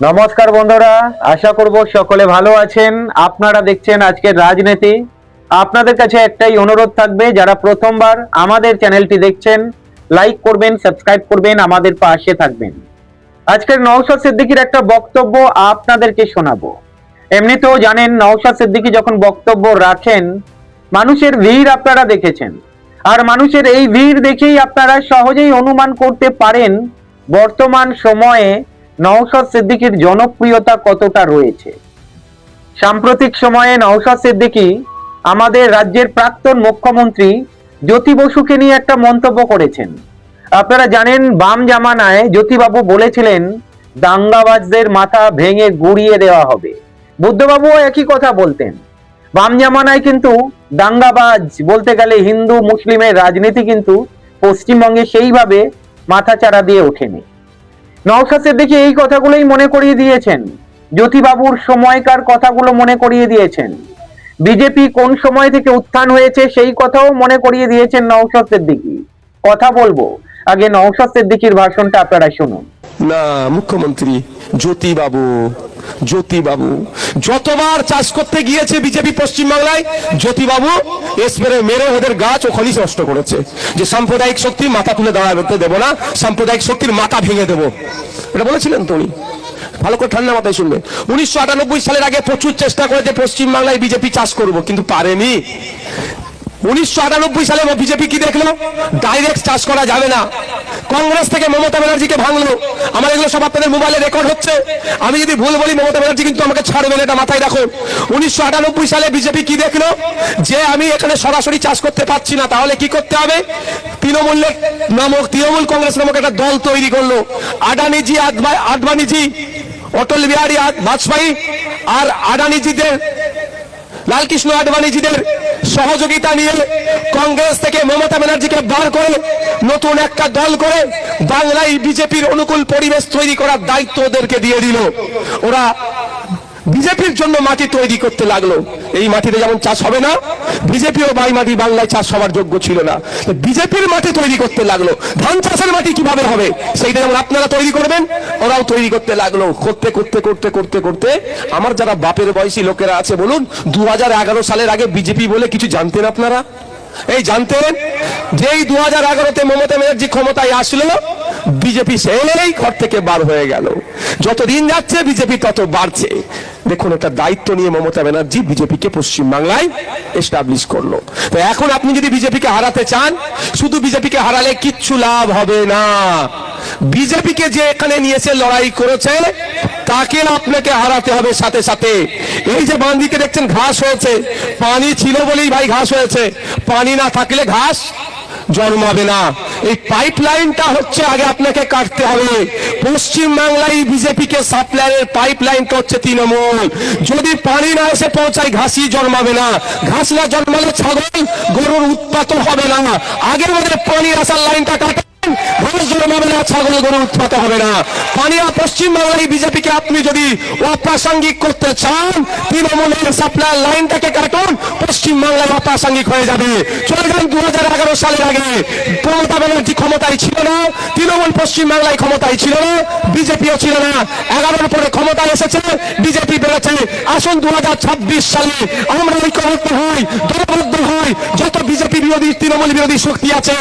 নমস্কার বন্ধুরা, আশা করব সকলে ভালো আছেন। আপনারা দেখছেন আজকের রাজনীতি। আপনাদের কাছে একটাই অনুরোধ থাকবে, যারা প্রথমবার আমাদের চ্যানেলটি দেখছেন লাইক করবেন, সাবস্ক্রাইব করবেন, আমাদের পাশে থাকবেন। আজকের নওশাদ সিদ্দিকীর একটা বক্তব্য আপনাদেরকে শোনাবো। এমনিতেও জানেন নওশাদ সিদ্দিকী যখন বক্তব্য রাখেন মানুষের ভিড় আপনারা দেখেছেন, আর মানুষের এই ভিড় দেখেই আপনারা সহজেই অনুমান করতে পারেন বর্তমান সময়ে নওশাদ সিদ্দিকীর জনপ্রিয়তা কতটা রয়েছে। সাম্প্রতিক সময়ে নওশাদ সিদ্দিকী আমাদের রাজ্যের প্রাক্তন মুখ্যমন্ত্রী জ্যোতি বসুকে নিয়ে একটা মন্তব্য করেছেন। আপনারা জানেন বাম জামানায় জ্যোতিবাবু বলেছিলেন দাঙ্গাবাজদের মাথা ভেঙে গুড়িয়ে দেওয়া হবে। বুদ্ধবাবুও একই কথা বলতেন। বাম জামানায় কিন্তু দাঙ্গাবাজ বলতে গেলে হিন্দু মুসলিমের রাজনীতি কিন্তু পশ্চিমবঙ্গে সেইভাবে মাথাচাড়া দিয়ে ওঠেনি। নওশাদ সিদ্দিকী এই কথাগুলোই মনে করিয়ে দিয়েছেন, জ্যোতিবাবুর সময়কার কথাগুলো মনে করিয়ে দিয়েছেন, বিজেপি কোন সময় থেকে উত্থান হয়েছে সেই কথাও মনে করিয়ে দিয়েছেন নওশাদ সিদ্দিকী। কথা বলবো, আগে নওশাদ সিদ্দিকীর ভাষণটা আপনারা শুনুন। না, মুখ্যমন্ত্রী জ্যোতিবাবু যতবার চাষ করতে গিয়েছে বিজেপি পশ্চিমবাংলায়, জ্যোতিবাবু স্প্রে মেরে ওদের গাছ ওখানেই নষ্ট করেছে। যে সাম্প্রদায়িক শক্তি মাথা তুলে দাঁড়াতে দেবো না, সাম্প্রদায়িক শক্তির মাথা ভেঙে দেবো, এটা বলেছিলেন তো উনি। ভালো করে ঠান্ডা মাথায় শুনবেন। 1998 সালের আগে প্রচুর চেষ্টা করেছে পশ্চিমবাংলায় বিজেপি চাষ করব, কিন্তু পারেনি। 1998 সালে বিজেপি কি দেখলো? ডাইরেক্ট চাষ করা যাবে না। কংগ্রেস থেকে মমতা ব্যানার্জিকে ভাঙলো। আমার এগুলো সব আপনাদের মোবাইলে রেকর্ড হচ্ছে। আমি যদি ভুল বলি মমতা ব্যানার্জি কিন্তু আমাকে ছাড়বেন, এটা মাথায় রাখুন। 1998 সালে বিজেপি কি দেখলো? যে আমি এখানে সরাসরি চাষ করতে পারছি না, তাহলে কি করতে হবে? তৃণমূল কংগ্রেস নামক একটা দল তৈরি করলো। আডবাণীজি, অটল বিহারী বাজপেয়ী আর আদানিজিদের, লালকৃষ্ণ আডবাণীজিদের সহযোগিতা নিয়ে কংগ্রেস থেকে মমতা ব্যানার্জিকে বার করে নতুন একটা দল করে বাংলায় বিজেপির অনুকূল পরিবেশ তৈরি করার দায়িত্ব ওদেরকে দিয়ে দিল। ওরা বিজেপির জন্য মাটি তৈরি করতে লাগলো। এই মাটিতে যেমন চাষ হবে না, বিজেপিও মাটি বাংলায় চাষ হওয়ার যোগ্য ছিল না, বিজেপির মাটি তৈরি করতে লাগলো। ধান চাষের মাটি কিভাবে হবে সেইটা যেমন আপনারা তৈরি করবেন, ওরাও তৈরি করতে লাগলো। করতে করতে করতে করতে করতে আমার যারা বাপের বয়সী লোকেরা আছে বলুন, 2011 সালের আগে বিজেপি বলে কিছু জানতেন আপনারা? এই জানতেন যে এই 2011-তে মমতা ব্যানার্জি ক্ষমতায় আসলো, বিজেপি সেই ঘর থেকে বার হয়ে গেল। যত দিন যাচ্ছে বিজেপি তত বাড়ছে। দেখুন, একটা দায়িত্ব নিয়ে মমতা ব্যানার্জি বিজেপিকে পশ্চিমবাংলায় এস্টাবলিশ করলো। তো এখন আপনি যদি বিজেপিকে হারাতে চান, শুধু বিজেপিকে হারালে কিচ্ছু লাভ হবে না। বিজেপিকে যে এখানে নিয়েছে, লড়াই করেছে, তাকে আপনাকে হারাতে হবে সাথে সাথে। এই যে বাঁদিকে দেখছেন ঘাস হয়েছে, পানি ছিল বলেই ভাই ঘাস হয়েছে, পানি না থাকলে ঘাস জন্মাবে না। এই পাইপ লাইনটা হচ্ছে আগে আপনাকে কাটতে হবে। পশ্চিমবাংলায় বিজেপিকে সাপ্লাইয়ের পাইপ লাইনটা হচ্ছে তৃণমূল। যদি পানি না এসে পৌঁছায়, ঘাসই জন্মাবে না। ঘাস না জন্মালে ছাগল গরুর উৎপাদন হবে না। আগে আমাদের পানি আসার লাইনটা কাটা, ঘাস জন্মাবে না, ছাগল গরু উৎপাদন হবে না। পানিয়া পশ্চিমবাংলায় বিজেপিকে আপনি যদি অপ্রাসঙ্গিক করতে চান, তৃণমূলের সাপ্লাই লাইনটাকে কাটুন, পশ্চিমবাংলায় অপ্রাসঙ্গিক হয়ে যাবে। চলে যান 2011 সালের আগে। মমতা ব্যানার্জি ক্ষমতায় ছিল না, তৃণমূল পশ্চিমবাংলায় ক্ষমতায় ছিল না, বিজেপিও ছিল না। 11-র পরে ক্ষমতায় এসেছে, বিজেপি বেড়েছে। আসুন 2026 সালে আমরা ঐক্যবদ্ধ হই, দলবদ্ধ হই, যত বিজেপি বিরোধী তৃণমূল বিরোধী শক্তি আছে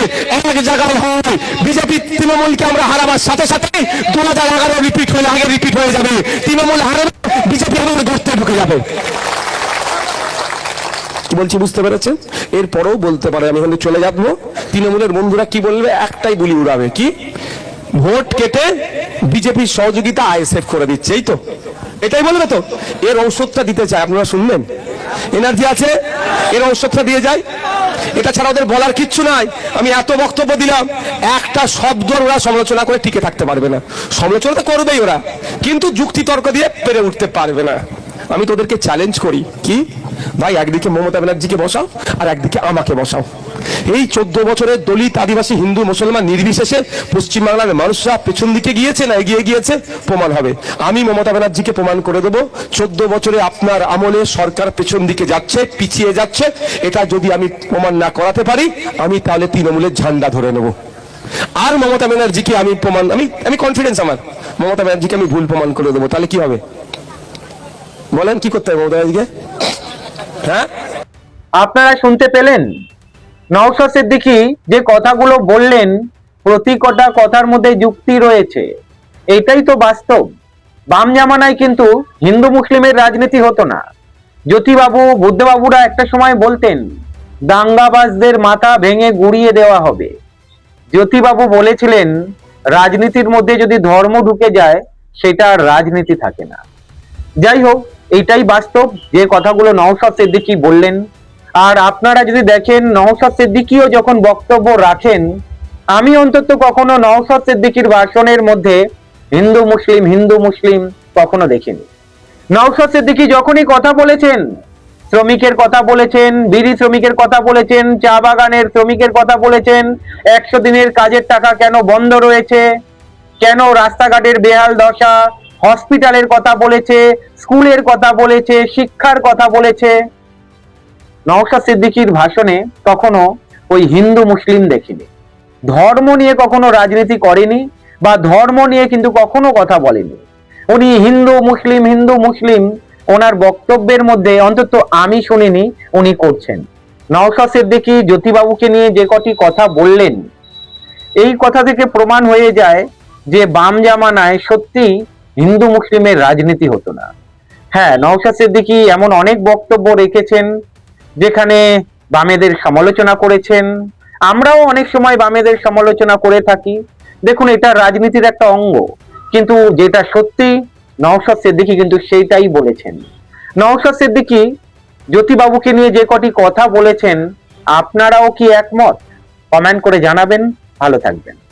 এক জায়গায় হয়। বিজেপি তৃণমূলকে আমরা হারাবার সাথে সাথে 2011 রিপিট হয়ে আগে রিপিট হয়ে যাবে। তৃণমূল হারাবে, বিজেপি আবার গর্তে ঢুকে যাবে। কি বলছি বুঝতে পেরেছেন? এরপরেও বলতে পারে, আমি এখানে চলে যাবো। তৃণমূলের বন্ধুরা কি বলবে? একটাই বুলি উড়াবে, কি? ভোট কেটে বিজেপির সহযোগিতা আইএসএফ করে দিচ্ছে, এই তো এটাই বলবে। তো এর ঔষধটা দিতে চায়, আপনারা শুনবেন? এনার্জি আছে, এর ঔষধটা দিয়ে যায়। এটা ছাড়া ওদের বলার কিচ্ছু নাই। আমি এত বক্তব্য দিলাম, একটা শব্দ ওরা সমালোচনা করে টিকে থাকতে পারবে না। সমালোচনা তো করবেই ওরা, কিন্তু যুক্তি তর্ক দিয়ে পেরে উঠতে পারবে না। আমি তোদেরকে চ্যালেঞ্জ করি, কি ভাই, একদিকে মমতা ব্যানার্জিকে বসাও আর একদিকে আমাকে বসাও। এই 14 বছরের দলিত, আদিবাসী, হিন্দু, মুসলমান নির্বিশেষে পশ্চিমবাংলার মানুষরা পেছন দিকে গিয়েছে না এগিয়ে গিয়েছে, প্রমাণ হবে। আমি মমতা ব্যানার্জিকে প্রমাণ করে দেবো 14 বছরে আপনার আমলে সরকার পেছন দিকে যাচ্ছে, পিছিয়ে যাচ্ছে। এটা যদি আমি প্রমাণ না করাতে পারি, আমি তাহলে তৃণমূলের ঝান্ডা ধরে নেব। আর মমতা ব্যানার্জিকে আমি আমি কনফিডেন্স আমার, মমতা ব্যানার্জিকে আমি ভুল প্রমাণ করে দেবো, তাহলে কি হবে বলেন? কি করতে হবে মমতা ব্যানার্জিকে? হ্যাঁ, আপনারা শুনতে পেলেন নওশাদ সিদ্দিকী যে কথাগুলো বললেন, প্রতি কটা কথার মধ্যে যুক্তি রয়েছে। এটাই তো বাস্তব। বাম জামানায় কিন্তু হিন্দু মুসলিমের রাজনীতি হতো না। জ্যোতিবাবু, বুদ্ধবাবুরা একটা সময় বলতেন দাঙ্গাবাজদের মাথা ভেঙে গুড়িয়ে দেওয়া হবে। জ্যোতিবাবু বলেছিলেন রাজনীতির মধ্যে যদি ধর্ম ঢুকে যায় সেটা আর রাজনীতি থাকে না। যাই হোক, এইটাই বাস্তব যে কথাগুলো নওশাদ সিদ্দিকী বললেন। আর আপনারা যদি দেখেন নওশাদ সিদ্দিকীও যখন বক্তব্য রাখেন, আমি অন্তত কখনো নওশাদ সিদ্দিকীর ভাষণের মধ্যে হিন্দু মুসলিম কখনো দেখিনি। নওশাদ সিদ্দিকী যখনই কথা বলেছেন, শ্রমিকের কথা বলেছেন, বিড়ি শ্রমিকের কথা বলেছেন, চা বাগানের শ্রমিকের কথা বলেছেন, 100 দিনের কাজের টাকা কেন বন্ধ রয়েছে, কেন রাস্তাঘাটের বেহাল দশা, হসপিটালের কথা বলেছে, স্কুলের কথা বলেছে, শিক্ষার কথা বলেছে। নওশাদ সিদ্দিকীর ভাষণে কখনো ওই হিন্দু মুসলিম দেখিনি। ধর্ম নিয়ে কখনো রাজনীতি করেনি বা ধর্ম নিয়ে কিন্তু কখনো কথা বলেনি। উনি হিন্দু মুসলিম ওনার বক্তব্যের মধ্যে অন্তত আমি শুনিনি উনি করছেন। নওশাদ সিদ্দিকী জ্যোতিবাবুকে নিয়ে যে কটি কথা বললেন, এই কথা থেকে প্রমাণ হয়ে যায় যে বাম জামানায় সত্যি হিন্দু মুসলিমের রাজনীতি হতো না। হ্যাঁ, নওশাদ সিদ্দিকী এমন অনেক বক্তব্য রেখেছেন যেখানে বামেদের সমালোচনা করেছেন। আমরাও অনেক সময় বামেদের সমালোচনা করে থাকি। দেখুন, এটা রাজনীতির একটা অঙ্গ, কিন্তু যেটা সত্যি নওশাদ সিদ্দিকী কিন্তু সেইটাই বলেছেন। নওশাদ সিদ্দিকী জ্যোতিবাবুকে নিয়ে যে কটি কথা বলেছেন, আপনারাও কি একমত? কমেন্ট করে জানাবেন। ভালো থাকবেন।